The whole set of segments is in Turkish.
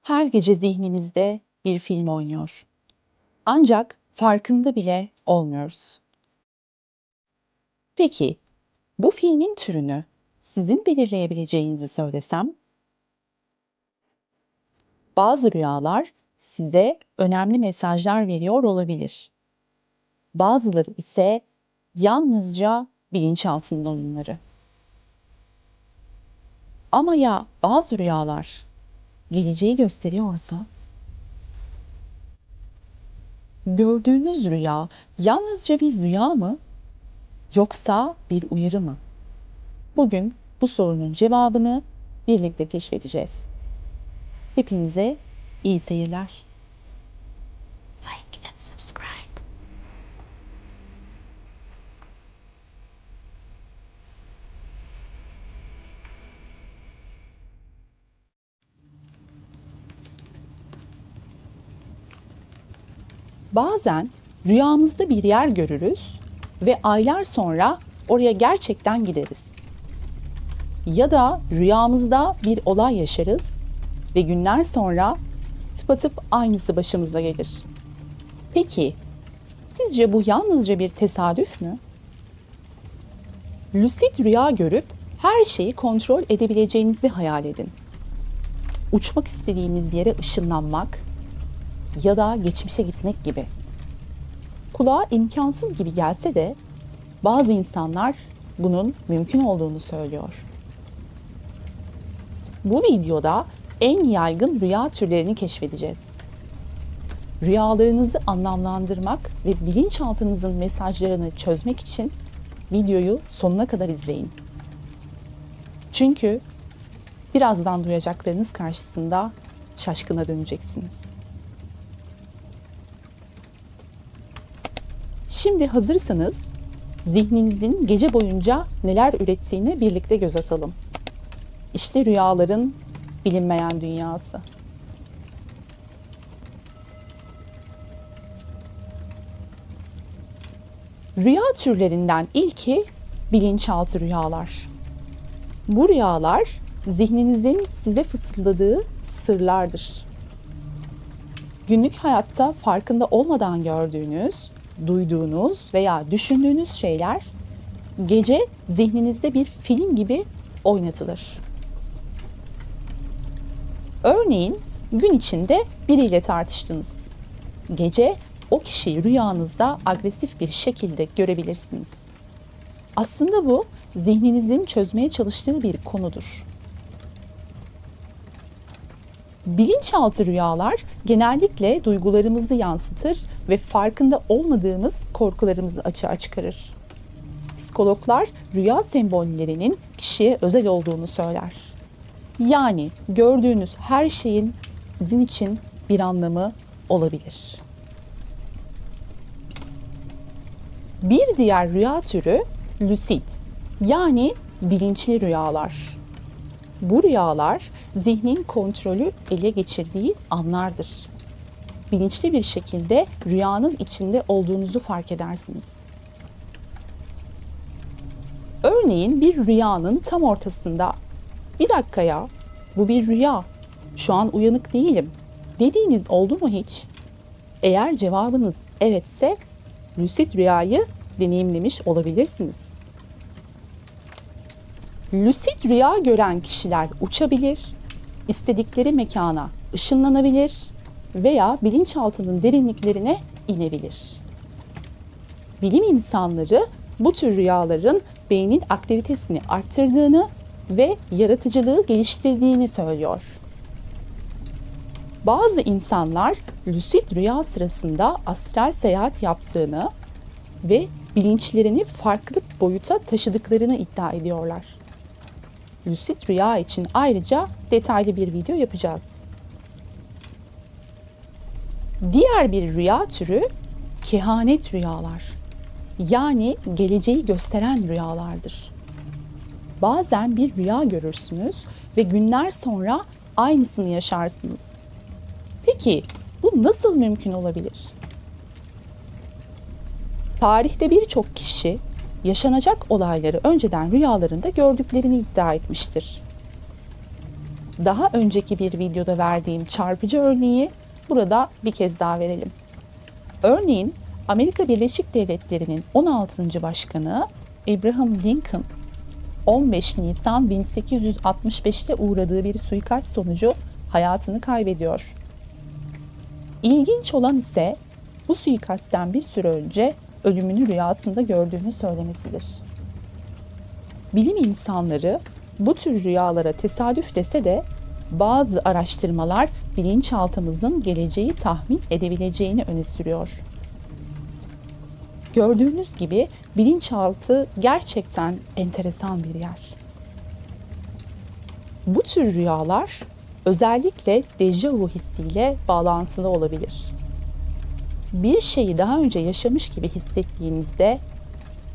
Her gece zihninizde bir film oynuyor. Ancak farkında bile olmuyoruz. Peki, bu filmin türünü sizin belirleyebileceğinizi söylesem? Bazı rüyalar size önemli mesajlar veriyor olabilir. Bazıları ise yalnızca bilinçaltının oyunları. Ama ya bazı rüyalar geleceği gösteriyorsa? Gördüğünüz rüya yalnızca bir rüya mı, yoksa bir uyarı mı? Bugün bu sorunun cevabını birlikte keşfedeceğiz. Hepinize iyi seyirler. Like and subscribe. Bazen rüyamızda bir yer görürüz ve aylar sonra oraya gerçekten gideriz. Ya da rüyamızda bir olay yaşarız ve günler sonra tıpatıp aynısı başımıza gelir. Peki, sizce bu yalnızca bir tesadüf mü? Lucid rüya görüp her şeyi kontrol edebileceğinizi hayal edin. Uçmak istediğiniz yere ışınlanmak ya da geçmişe gitmek gibi. Kulağa imkansız gibi gelse de bazı insanlar bunun mümkün olduğunu söylüyor. Bu videoda en yaygın rüya türlerini keşfedeceğiz. Rüyalarınızı anlamlandırmak ve bilinçaltınızın mesajlarını çözmek için videoyu sonuna kadar izleyin. Çünkü birazdan duyacaklarınız karşısında şaşkına döneceksiniz. Şimdi hazırsanız zihninizin gece boyunca neler ürettiğini birlikte göz atalım. İşte rüyaların bilinmeyen dünyası. Rüya türlerinden ilki bilinçaltı rüyalar. Bu rüyalar zihninizin size fısıldadığı sırlardır. Günlük hayatta farkında olmadan gördüğünüz, duyduğunuz veya düşündüğünüz şeyler gece zihninizde bir film gibi oynatılır. Örneğin gün içinde biriyle tartıştınız. Gece o kişiyi rüyanızda agresif bir şekilde görebilirsiniz. Aslında bu zihninizin çözmeye çalıştığı bir konudur. Bilinçaltı rüyalar genellikle duygularımızı yansıtır ve farkında olmadığımız korkularımızı açığa çıkarır. Psikologlar rüya sembollerinin kişiye özel olduğunu söyler. Yani gördüğünüz her şeyin sizin için bir anlamı olabilir. Bir diğer rüya türü lucid, yani bilinçli rüyalar. Bu rüyalar zihnin kontrolü ele geçirdiği anlardır. Bilinçli bir şekilde rüyanın içinde olduğunuzu fark edersiniz. Örneğin bir rüyanın tam ortasında "Bir dakika ya, bu bir rüya, şu an uyanık değilim" dediğiniz oldu mu hiç? Eğer cevabınız evetse, lucid rüyayı deneyimlemiş olabilirsiniz. Lucid rüya gören kişiler uçabilir, istedikleri mekana ışınlanabilir veya bilinçaltının derinliklerine inebilir. Bilim insanları bu tür rüyaların beynin aktivitesini arttırdığını ve yaratıcılığı geliştirdiğini söylüyor. Bazı insanlar lucid rüya sırasında astral seyahat yaptığını ve bilinçlerini farklı boyuta taşıdıklarını iddia ediyorlar. Lucid rüya için ayrıca detaylı bir video yapacağız. Diğer bir rüya türü kehanet rüyalar. Yani geleceği gösteren rüyalardır. Bazen bir rüya görürsünüz ve günler sonra aynısını yaşarsınız. Peki bu nasıl mümkün olabilir? Tarihte birçok kişi yaşanacak olayları önceden rüyalarında gördüklerini iddia etmiştir. Daha önceki bir videoda verdiğim çarpıcı örneği burada bir kez daha verelim. Örneğin Amerika Birleşik Devletleri'nin 16. Başkanı Abraham Lincoln 15 Nisan 1865'te uğradığı bir suikast sonucu hayatını kaybediyor. İlginç olan ise bu suikastten bir süre önce ölümünü rüyasında gördüğünü söylemesidir. Bilim insanları bu tür rüyalara tesadüf dese de bazı araştırmalar bilinçaltımızın geleceği tahmin edebileceğini öne sürüyor. Gördüğünüz gibi bilinçaltı gerçekten enteresan bir yer. Bu tür rüyalar özellikle dejavu hissiyle bağlantılı olabilir. Bir şeyi daha önce yaşamış gibi hissettiğinizde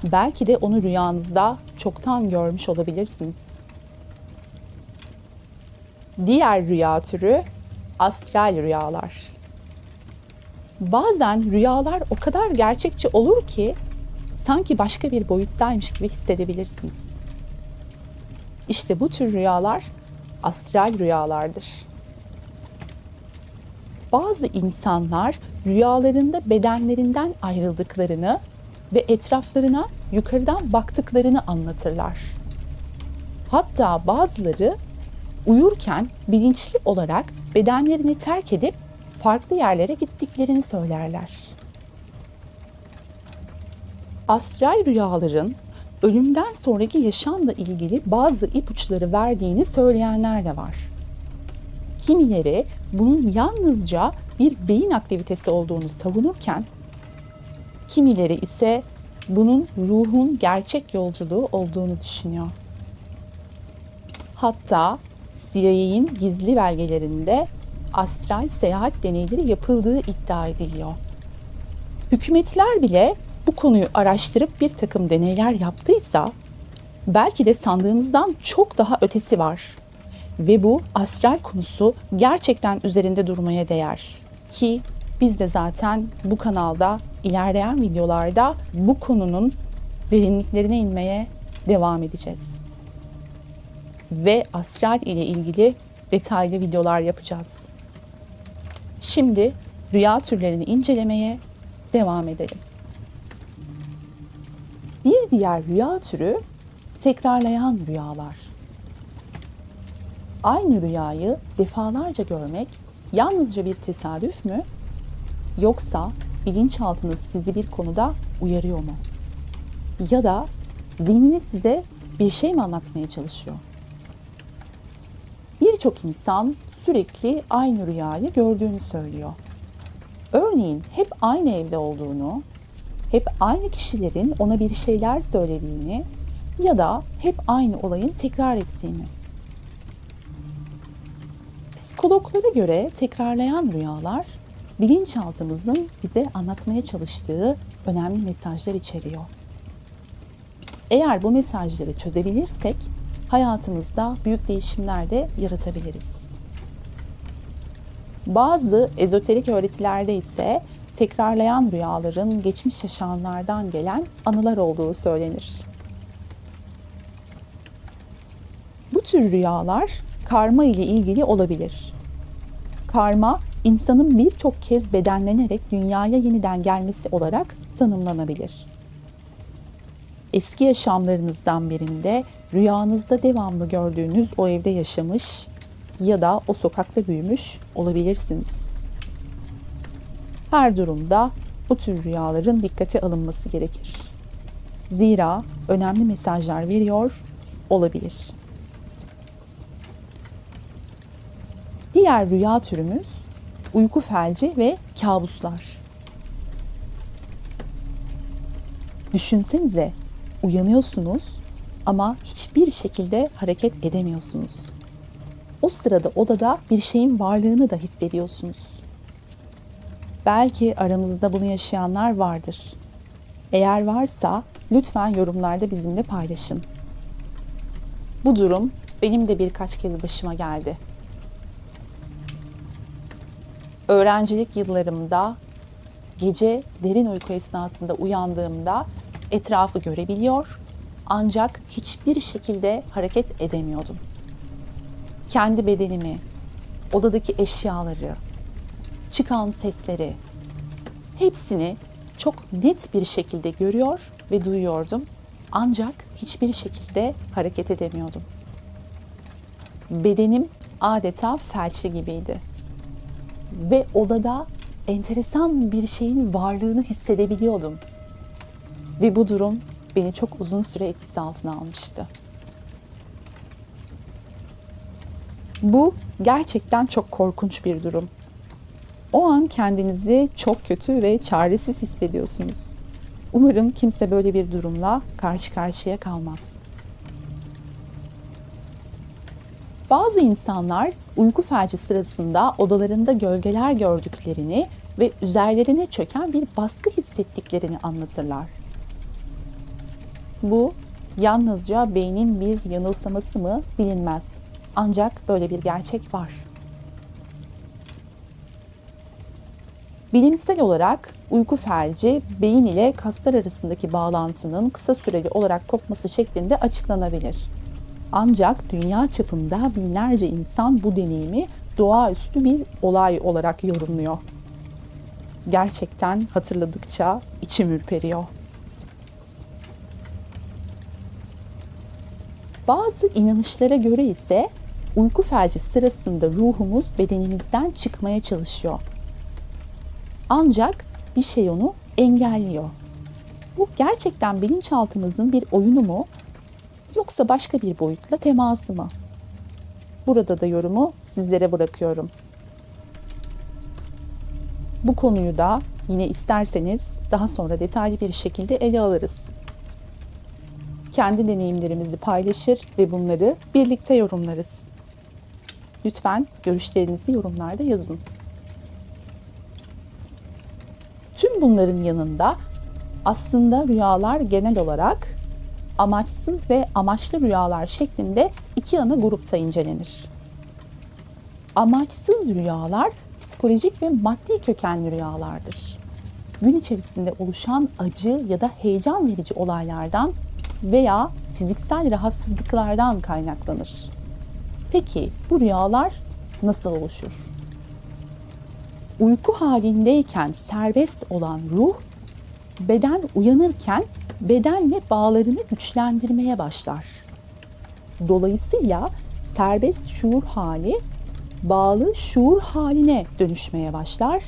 belki de onu rüyanızda çoktan görmüş olabilirsiniz. Diğer rüya türü astral rüyalar. Bazen rüyalar o kadar gerçekçi olur ki sanki başka bir boyuttaymış gibi hissedebilirsiniz. İşte bu tür rüyalar astral rüyalardır. Bazı insanlar rüyalarında bedenlerinden ayrıldıklarını ve etraflarına yukarıdan baktıklarını anlatırlar. Hatta bazıları uyurken bilinçli olarak bedenlerini terk edip farklı yerlere gittiklerini söylerler. Astral rüyaların ölümden sonraki yaşamla ilgili bazı ipuçları verdiğini söyleyenler de var. Kimileri bunun yalnızca bir beyin aktivitesi olduğunu savunurken, kimileri ise bunun ruhun gerçek yolculuğu olduğunu düşünüyor. Hatta CIA'nin gizli belgelerinde astral seyahat deneyleri yapıldığı iddia ediliyor. Hükümetler bile bu konuyu araştırıp bir takım deneyler yaptıysa, belki de sandığımızdan çok daha ötesi var. Ve bu astral konusu gerçekten üzerinde durmaya değer. Ki biz de zaten bu kanalda ilerleyen videolarda bu konunun derinliklerine inmeye devam edeceğiz. Ve astral ile ilgili detaylı videolar yapacağız. Şimdi rüya türlerini incelemeye devam edelim. Bir diğer rüya türü tekrarlayan rüyalar. Aynı rüyayı defalarca görmek yalnızca bir tesadüf mü? Yoksa bilinçaltınız sizi bir konuda uyarıyor mu? Ya da zihniniz size bir şey mi anlatmaya çalışıyor? Birçok insan sürekli aynı rüyayı gördüğünü söylüyor. Örneğin hep aynı evde olduğunu, hep aynı kişilerin ona bir şeyler söylediğini ya da hep aynı olayın tekrar ettiğini. Psikologlara göre tekrarlayan rüyalar, bilinçaltımızın bize anlatmaya çalıştığı önemli mesajlar içeriyor. Eğer bu mesajları çözebilirsek, hayatımızda büyük değişimler de yaratabiliriz. Bazı ezoterik öğretilerde ise tekrarlayan rüyaların geçmiş yaşamlardan gelen anılar olduğu söylenir. Bu tür rüyalar karma ile ilgili olabilir. Karma, insanın birçok kez bedenlenerek dünyaya yeniden gelmesi olarak tanımlanabilir. Eski yaşamlarınızdan birinde rüyanızda devamlı gördüğünüz o evde yaşamış ya da o sokakta büyümüş olabilirsiniz. Her durumda bu tür rüyaların dikkate alınması gerekir. Zira önemli mesajlar veriyor olabilir. Diğer rüya türümüz uyku felci ve kabuslar. Düşünsenize, uyanıyorsunuz ama hiçbir şekilde hareket edemiyorsunuz. O sırada odada bir şeyin varlığını da hissediyorsunuz. Belki aramızda bunu yaşayanlar vardır. Eğer varsa lütfen yorumlarda bizimle paylaşın. Bu durum benim de birkaç kez başıma geldi. Öğrencilik yıllarımda gece derin uyku esnasında uyandığımda etrafı görebiliyor ancak hiçbir şekilde hareket edemiyordum. kendi bedenimi, odadaki eşyaları, çıkan sesleri, hepsini çok net bir şekilde görüyor ve duyuyordum. Ancak hiçbir şekilde hareket edemiyordum. Bedenim adeta felçli gibiydi. Ve odada enteresan bir şeyin varlığını hissedebiliyordum. Ve bu durum beni çok uzun süre etkisi altına almıştı. Bu gerçekten çok korkunç bir durum. O an kendinizi çok kötü ve çaresiz hissediyorsunuz. Umarım kimse böyle bir durumla karşı karşıya kalmaz. Bazı insanlar uyku felci sırasında odalarında gölgeler gördüklerini ve üzerlerine çöken bir baskı hissettiklerini anlatırlar. Bu yalnızca beynin bir yanılsaması mı bilinmez. Ancak böyle bir gerçek var. Bilimsel olarak uyku felci beyin ile kaslar arasındaki bağlantının kısa süreli olarak kopması şeklinde açıklanabilir. Ancak dünya çapında binlerce insan bu deneyimi doğaüstü bir olay olarak yorumluyor. Gerçekten hatırladıkça içim ürperiyor. Bazı inanışlara göre ise uyku felci sırasında ruhumuz bedenimizden çıkmaya çalışıyor. Ancak bir şey onu engelliyor. Bu gerçekten bilinçaltımızın bir oyunu mu, yoksa başka bir boyutla teması mı? Burada da yorumu sizlere bırakıyorum. Bu konuyu da yine isterseniz daha sonra detaylı bir şekilde ele alırız. Kendi deneyimlerimizi paylaşır ve bunları birlikte yorumlarız. Lütfen görüşlerinizi yorumlarda yazın. Tüm bunların yanında aslında rüyalar genel olarak amaçsız ve amaçlı rüyalar şeklinde iki ana grupta incelenir. Amaçsız rüyalar psikolojik ve maddi kökenli rüyalardır. Gün içerisinde oluşan acı ya da heyecan verici olaylardan veya fiziksel rahatsızlıklardan kaynaklanır. Peki bu rüyalar nasıl oluşur? Uyku halindeyken serbest olan ruh, beden uyanırken bedenle bağlarını güçlendirmeye başlar. Dolayısıyla serbest şuur hali bağlı şuur haline dönüşmeye başlar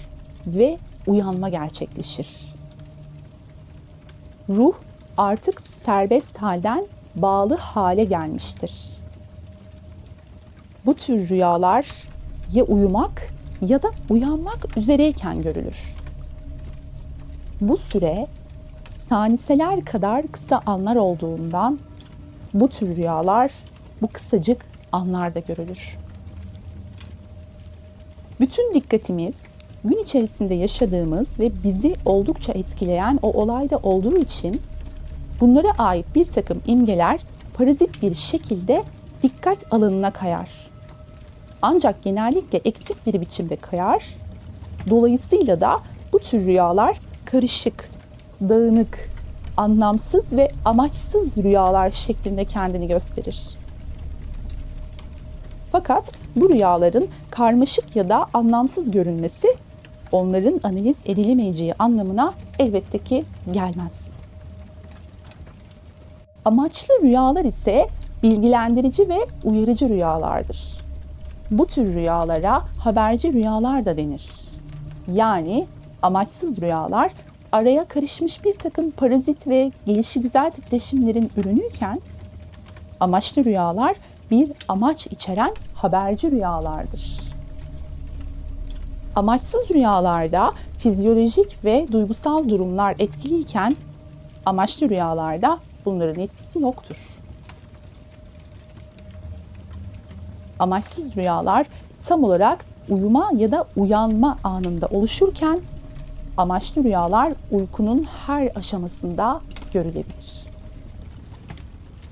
ve uyanma gerçekleşir. Ruh artık serbest halden bağlı hale gelmiştir. Bu tür rüyalar ya uyumak ya da uyanmak üzereyken görülür. Bu süre saniyeler kadar kısa anlar olduğundan bu tür rüyalar bu kısacık anlarda görülür. Bütün dikkatimiz gün içerisinde yaşadığımız ve bizi oldukça etkileyen o olayda olduğu için bunlara ait bir takım imgeler parazit bir şekilde dikkat alanına kayar. Ancak genellikle eksik bir biçimde kayar. Dolayısıyla da bu tür rüyalar karışık, dağınık, anlamsız ve amaçsız rüyalar şeklinde kendini gösterir. Fakat bu rüyaların karmaşık ya da anlamsız görünmesi onların analiz edilemeyeceği anlamına elbette ki gelmez. Amaçlı rüyalar ise bilgilendirici ve uyarıcı rüyalardır. Bu tür rüyalara haberci rüyalar da denir. Yani amaçsız rüyalar araya karışmış bir takım parazit ve gelişigüzel titreşimlerin ürünüyken amaçlı rüyalar bir amaç içeren haberci rüyalardır. Amaçsız rüyalarda fizyolojik ve duygusal durumlar etkiliyken amaçlı rüyalarda bunların etkisi yoktur. Amaçsız rüyalar tam olarak uyuma ya da uyanma anında oluşurken amaçlı rüyalar uykunun her aşamasında görülebilir.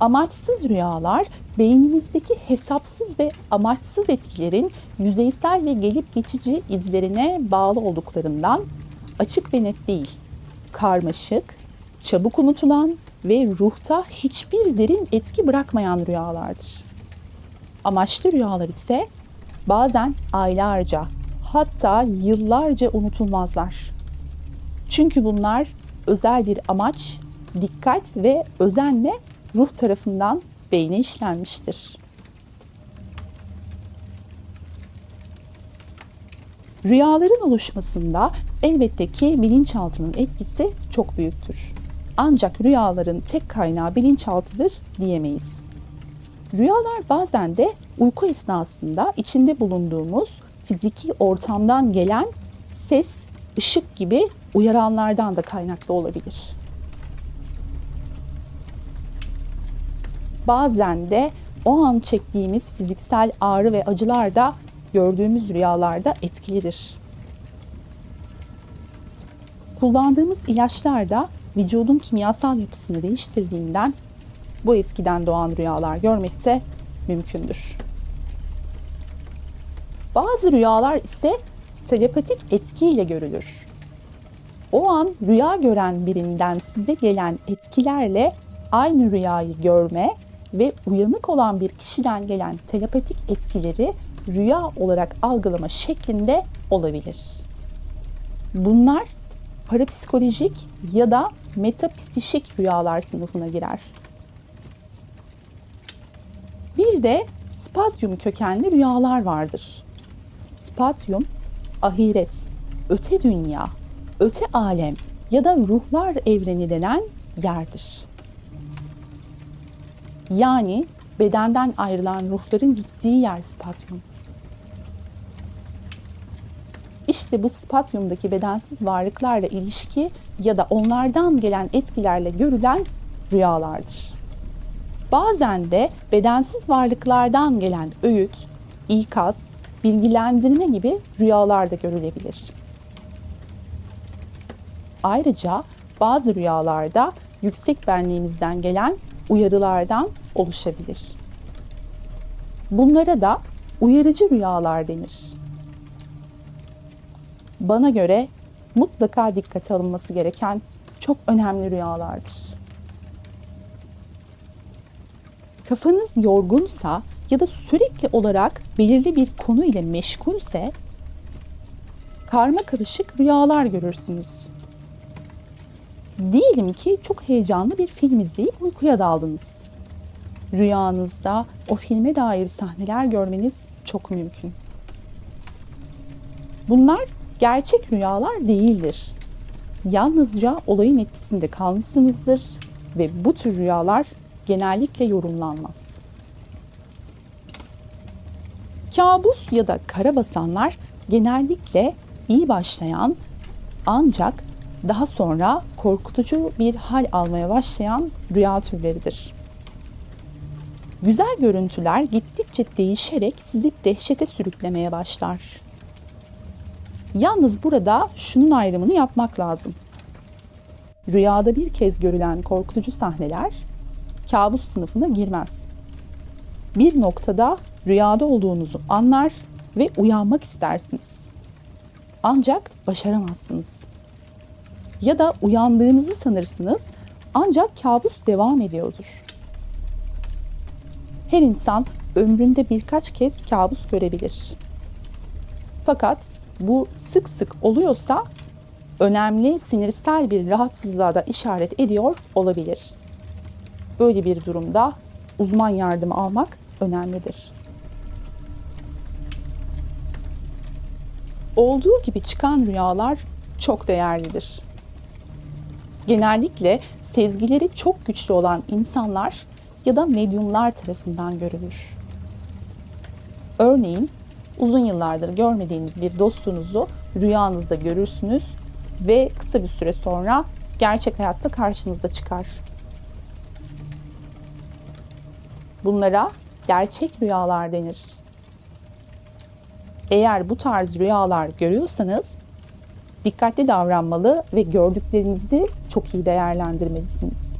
Amaçsız rüyalar beynimizdeki hesapsız ve amaçsız etkilerin yüzeysel ve gelip geçici izlerine bağlı olduklarından açık ve net değil, karmaşık, çabuk unutulan ve ruhta hiçbir derin etki bırakmayan rüyalardır. Amaçlı rüyalar ise bazen aylarca, hatta yıllarca unutulmazlar. Çünkü bunlar özel bir amaç, dikkat ve özenle ruh tarafından beyne işlenmiştir. Rüyaların oluşmasında elbette ki bilinçaltının etkisi çok büyüktür. Ancak rüyaların tek kaynağı bilinçaltıdır diyemeyiz. Rüyalar bazen de uyku esnasında içinde bulunduğumuz fiziki ortamdan gelen ses, ışık gibi uyaranlardan da kaynaklı olabilir. Bazen de o an çektiğimiz fiziksel ağrı ve acılar da gördüğümüz rüyalarda etkilidir. Kullandığımız ilaçlar da vücudun kimyasal yapısını değiştirdiğinden bu etkiden doğan rüyalar görmek de mümkündür. Bazı rüyalar ise telepatik etkiyle görülür. O an rüya gören birinden size gelen etkilerle aynı rüyayı görme ve uyanık olan bir kişiden gelen telepatik etkileri rüya olarak algılama şeklinde olabilir. Bunlar parapsikolojik ya da metapsişik rüyalar sınıfına girer. Bir de spatyum kökenli rüyalar vardır. Spatyum, ahiret, öte dünya, öte alem ya da ruhlar evreni denen yerdir. Yani bedenden ayrılan ruhların gittiği yer spatyum. İşte bu spatyumdaki bedensiz varlıklarla ilişki ya da onlardan gelen etkilerle görülen rüyalardır. Bazen de bedensiz varlıklardan gelen öğüt, ikaz, bilgilendirme gibi rüyalar da görülebilir. Ayrıca bazı rüyalarda yüksek benliğimizden gelen uyarılardan oluşabilir. Bunlara da uyarıcı rüyalar denir. Bana göre mutlaka dikkate alınması gereken çok önemli rüyalardır. Kafanız yorgunsa ya da sürekli olarak belirli bir konu ile meşgulse karma karışık rüyalar görürsünüz. Diyelim ki çok heyecanlı bir film izleyip uykuya daldınız. Rüyanızda o filme dair sahneler görmeniz çok mümkün. Bunlar gerçek rüyalar değildir. Yalnızca olayın etkisinde kalmışsınızdır ve bu tür rüyalar genellikle yorumlanmaz. Kabus ya da karabasanlar genellikle iyi başlayan ancak daha sonra korkutucu bir hal almaya başlayan rüya türleridir. Güzel görüntüler gittikçe değişerek sizi dehşete sürüklemeye başlar. Yalnız burada şunun ayrımını yapmak lazım. Rüyada bir kez görülen korkutucu sahneler kabus sınıfına girmez. Bir noktada rüyada olduğunuzu anlar ve uyanmak istersiniz. Ancak başaramazsınız. Ya da uyandığınızı sanırsınız ancak kabus devam ediyordur. Her insan ömründe birkaç kez kabus görebilir. Fakat bu sık sık oluyorsa önemli sinirsel bir rahatsızlığa da işaret ediyor olabilir. Böyle bir durumda uzman yardımı almak önemlidir. Olduğu gibi çıkan rüyalar çok değerlidir. Genellikle sezgileri çok güçlü olan insanlar ya da medyumlar tarafından görülür. Örneğin uzun yıllardır görmediğiniz bir dostunuzu rüyanızda görürsünüz ve kısa bir süre sonra gerçek hayatta karşınıza çıkar. Bunlara gerçek rüyalar denir. Eğer bu tarz rüyalar görüyorsanız dikkatli davranmalı ve gördüklerinizi çok iyi değerlendirmelisiniz.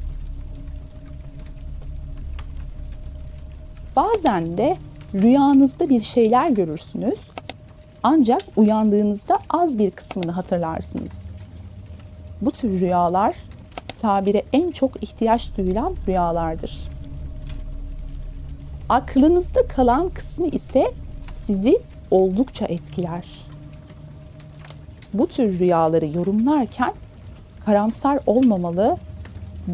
Bazen de rüyanızda bir şeyler görürsünüz ancak uyandığınızda az bir kısmını hatırlarsınız. Bu tür rüyalar tabire en çok ihtiyaç duyulan rüyalardır. Aklınızda kalan kısmı ise sizi oldukça etkiler. Bu tür rüyaları yorumlarken karamsar olmamalı,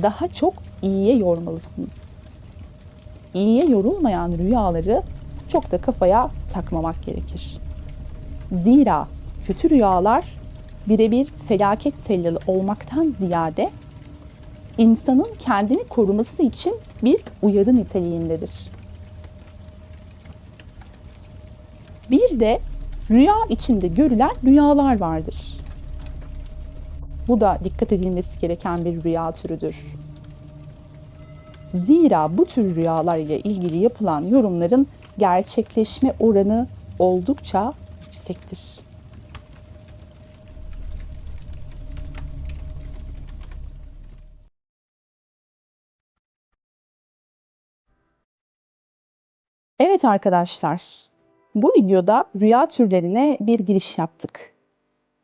daha çok iyiye yormalısınız. İyiye yorulmayan rüyaları çok da kafaya takmamak gerekir. Zira kötü rüyalar birebir felaket tellali olmaktan ziyade insanın kendini koruması için bir uyarı niteliğindedir. Bir de rüya içinde görülen rüyalar vardır. Bu da dikkat edilmesi gereken bir rüya türüdür. Zira bu tür rüyalar ile ilgili yapılan yorumların gerçekleşme oranı oldukça yüksektir. Evet arkadaşlar, bu videoda rüya türlerine bir giriş yaptık.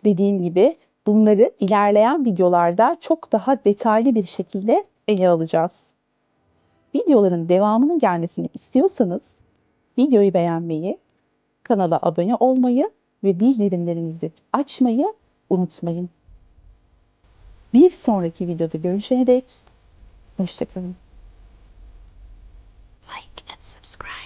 Dediğim gibi bunları ilerleyen videolarda çok daha detaylı bir şekilde ele alacağız. Videoların devamının gelmesini istiyorsanız videoyu beğenmeyi, kanala abone olmayı ve bildirimlerinizi açmayı unutmayın. Bir sonraki videoda görüşene dek hoşça kalın. Like and subscribe.